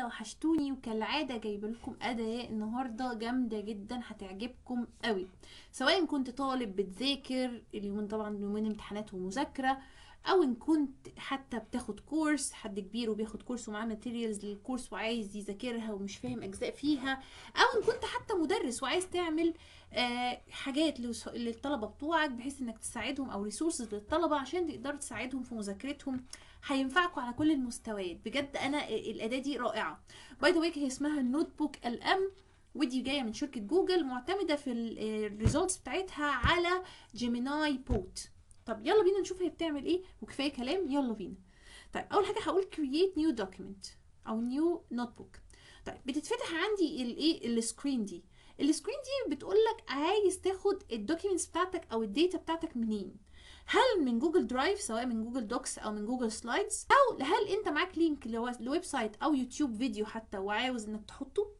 عاملة؟ وحشتوني، وكالعادة جايبه لكم اداة النهاردة جامدة جدا هتعجبكم قوي، سواء كنت طالب بتذاكر اليومين، طبعا يومين امتحانات ومذاكرة، او ان كنت حتى بتاخد كورس، حد كبير وبياخد كورس ومعاه ماتيريالز للكورس وعايز يذاكرها ومش فاهم اجزاء فيها، او ان كنت حتى مدرس وعايز تعمل حاجات للطلبة بتوعك بحيث انك تساعدهم، او ريسورسز للطلبة عشان تقدر تساعدهم في مذاكرتهم. هينفعكم على كل المستويات بجد. انا الاداة دي رائعة. باي ذا هي اسمها النوت بوك الام، ودي جايه من شركه جوجل، معتمده في الريزولتس بتاعتها على جيميناي بوت. طب يلا بينا نشوف هي بتعمل ايه، وكفايه كلام يلا بينا. طيب اول حاجه هقول create new document او new notebook. طيب بتتفتح عندي الايه السكرين دي. السكرين دي بتقول لك عايز تاخد الدوكيومنتس بتاعتك او الداتا بتاعتك منين، هل من جوجل درايف، سواء من جوجل دوكس او من جوجل سلايدز، او هل انت معاك لينك لويب سايت او يوتيوب فيديو حتى وعاوز انك تحطه،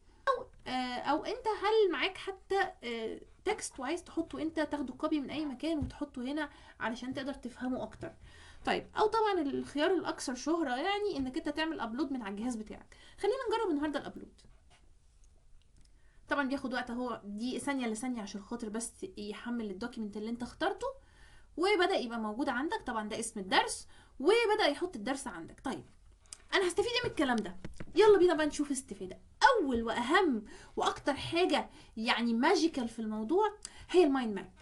او انت هل معاك حتى تكست وعايز تحطه انت، تاخده كوبي من اي مكان وتحطه هنا علشان تقدر تفهمه اكتر. طيب او طبعا الخيار الاكثر شهرة يعني انك انت تعمل ابلود من على الجهاز بتاعك. خلينا نجرب النهارده الابلود. طبعا بياخد وقت اهو، دي ثانيه لثانيه عشان خاطر بس يحمل الدوكيمنت اللي انت اخترته، وبدا يبقى موجود عندك. طبعا ده اسم الدرس، وبدا يحط الدرس عندك. طيب انا هستفيد ايه من الكلام ده؟ يلا بينا بقى نشوف استفاده. اول واهم واكتر حاجه يعني ماجيكال في الموضوع هي المايند ماب.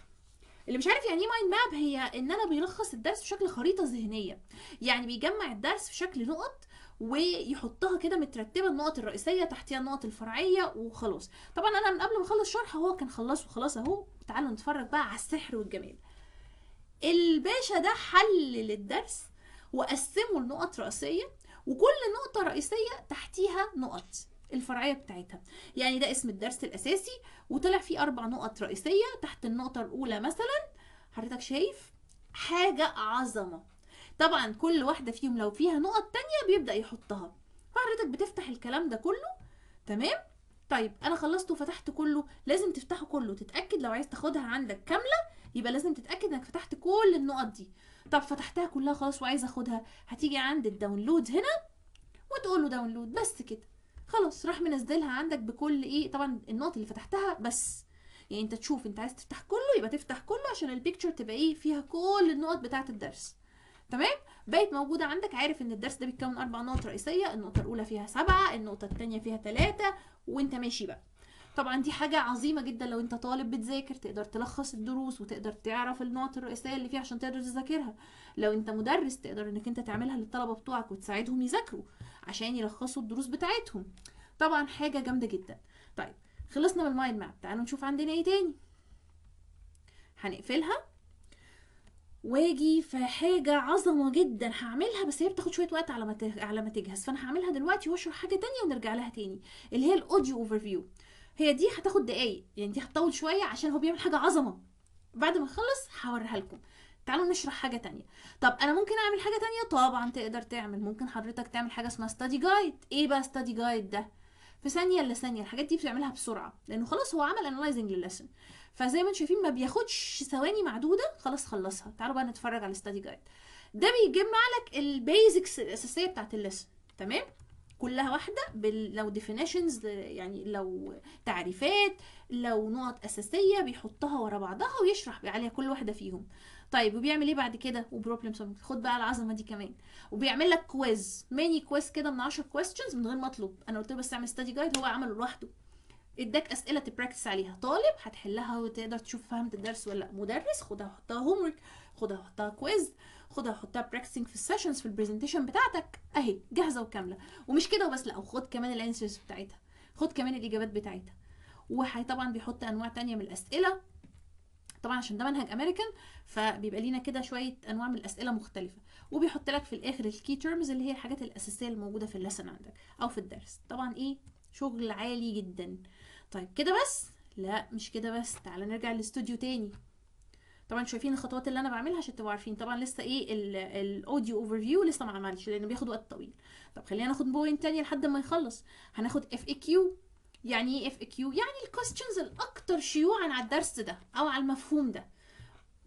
اللي مش عارف يعني ايه مايند ماب، هي ان انا بيلخص الدرس في شكل خريطه ذهنيه، يعني بيجمع الدرس في شكل نقط ويحطها كده مترتبه، النقط الرئيسيه تحتها النقط الفرعيه وخلاص. طبعا انا من قبل ما اخلص شرح هو كان خلص وخلاص اهو. تعالوا نتفرج بقى على السحر والجمال. الباشا ده حلل الدرس وقسمه لنقط رئيسيه، وكل نقطه رئيسيه تحتيها نقط الفرعيه بتاعتها. يعني ده اسم الدرس الاساسي وطلع فيه 4 نقط رئيسيه تحت النقطه الاولى مثلا. حضرتك شايف حاجه عظمه. طبعا كل واحده فيهم لو فيها نقط تانية بيبدا يحطها، فحضرتك بتفتح الكلام ده كله. تمام. طيب انا خلصت وفتحت كله، لازم تفتحه كله تتاكد لو عايز تاخدها عندك كامله، يبقى لازم تتاكد انك فتحت كل النقط دي. طب فتحتها كلها خلاص وعايز اخدها، هتيجي عند الداونلود هنا وتقول له داونلود، بس كده خلاص راح منزلها عندك بكل ايه، طبعا النقط اللي فتحتها بس. يعني انت تشوف انت عايز تفتح كله يبقى تفتح كله عشان البيكتشر تبقى ايه فيها كل النقط بتاعه الدرس. تمام. بقت موجوده عندك، عارف ان الدرس ده بيتكون 4 نقط رئيسيه، النقطه الاولى فيها 7، النقطه الثانيه فيها 3، وانت ماشي بقى. طبعا دي حاجة عظيمة جدا لو انت طالب بتذاكر، تقدر تلخص الدروس وتقدر تعرف النقط الرئيسية اللي فيها عشان تقدر تذاكرها. لو انت مدرس تقدر انك انت تعملها للطلبة بتوعك وتساعدهم يذاكروا عشان يلخصوا الدروس بتاعتهم. طبعا حاجة جامدة جدا. طيب خلصنا من المايند ماب، تعالوا نشوف عندنا ايه تاني. هنقفلها واجي في حاجة عظمة جدا هعملها، بس هي بتاخد شوية وقت على ما تجهز، فانا هعملها دلوقتي واشرح حاجة تانية ونرجع لها تاني، اللي هي الاوديو اوفر فيو. هي دي هتاخد دقايق، يعني دي هتطول شوية عشان هو بيعمل حاجة عظمة. بعد ما نخلص هوريها لكم. تعالوا نشرح حاجة تانية. طب انا ممكن اعمل حاجة تانية؟ طبعا تقدر تعمل، ممكن حضرتك تعمل حاجة اسمها ستادي جايد. ايه بقى ستادي جايد ده؟ في ثانية الا ثانية، الحاجات دي بتعملها بسرعة لانه خلاص هو عمل انالايزنج للليسن، فزي ما انتم شايفين ما بياخدش ثواني معدودة، خلاص خلصها. تعالوا بقى نتفرج على الستادي جايد. ده بيجمع لك البيزكس الاساسية بتاعت الليسن. تمام. كلها واحدة لو definitions، يعني لو تعريفات، لو نقط اساسيه بيحطها ورا بعضها ويشرح عليها كل واحده فيهم. طيب وبيعمل ايه بعد كده؟ وبروبلم سولفنج. خد بقى العظمه دي كمان، وبيعمل لك كويز، ميني كويز كده من 10 كويستشنز من غير مطلب. انا قلت له بس اعمل ستادي جايد، هو عمله لوحده. اداك اسئله تبراكتس عليها، طالب هتحلها وتقدر تشوف فهمت الدرس ولا لا، مدرس خدها حطها هوم ورك، خدها حطها كويز، خدها حطها براكتسنج في السيشنز في البرزنتيشن بتاعتك اهي جاهزه وكامله. ومش كده وبس، لا وخد كمان الانسرز بتاعتها، خد كمان الاجابات بتاعتها. طبعا بيحط انواع تانية من الاسئله، طبعا عشان ده منهج امريكان فبيبقى لينا كده شويه انواع من الاسئله مختلفه، وبيحط لك في الاخر الكي تيرمز اللي هي الحاجات الاساسيه الموجوده في الليسن عندك او في الدرس. طبعا ايه شغل عالي جدا. طيب كده بس؟ لا مش كده بس، تعالى نرجع للاستوديو تاني. طبعا شايفين الخطوات اللي انا بعملها عشان تبقوا عارفين. طبعا لسه ايه الاوديو اوفر فيو لسه ما عملش لانه بياخد وقت طويل. طب خلينا ناخد بوينت تانية لحد ما يخلص. هناخد اف اي كيو. يعني ايه اف اي كيو؟ يعني الكويستشنز الاكثر شيوعا على الدرس ده او على المفهوم ده.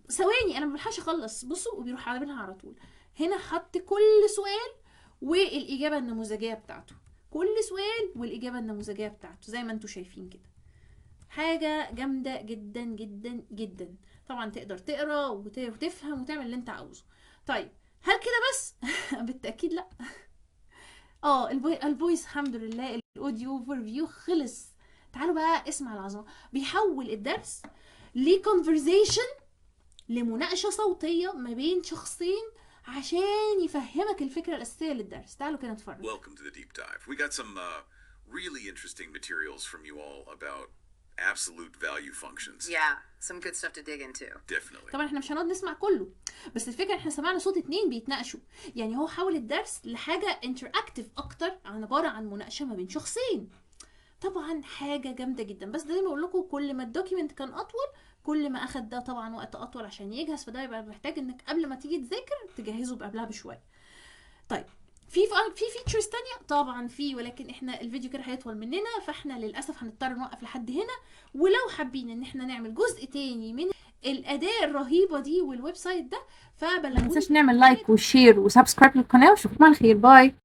ثواني انا ما بلحقش اخلص، بصوا وبيروح عاملها على طول. هنا حط كل سؤال والاجابه النموذجيه بتاعته. كل سؤال والاجابه النموذجيه بتاعته زي ما انتم شايفين كده. حاجه جامده جدا جدا جدا. طبعا تقدر تقرا وتفهم وتعمل اللي انت عاوزه. طيب هل كده بس؟ بالتاكيد لا. الفويس الحمد لله الاوديو اوفر فيو خلص. تعالوا بقى اسمع العظمه. بيحول الدرس لكونفرزيشن، لمناقشه صوتيه ما بين شخصين عشان يفهمك الفكره الاساسيه للدرس. تعالوا كده نتفرج. Welcome to the deep dive. We got some really interesting materials from you all about absolute value functions. Yeah, some good stuff to dig into. Definitely. طبعا احنا مش هنقعد نسمع كله، بس الفكره احنا سمعنا صوت اتنين بيتناقشوا. يعني هو حول الدرس لحاجه انتراكتيف اكتر، عباره عن مناقشه ما بين شخصين. طبعا حاجه جامده جدا. بس زي ما بقول لكم كل ما الدوكيمنت كان اطول كل ما اخد ده طبعا وقت اطول عشان يجهز، فده يبقى محتاج انك قبل ما تيجي تذاكر تجهزه قبلها بشويه. طيب في فيتشرز تانية طبعا في، ولكن احنا الفيديو كده هيطول مننا، فاحنا للاسف هنضطر نوقف لحد هنا. ولو حابين ان احنا نعمل جزء تاني من الاداة الرهيبة دي والويب سايت ده فبلغوني. ما تنساش نعمل لايك وشير وسبسكرايب للقناة، واشوفكم على خير. باي.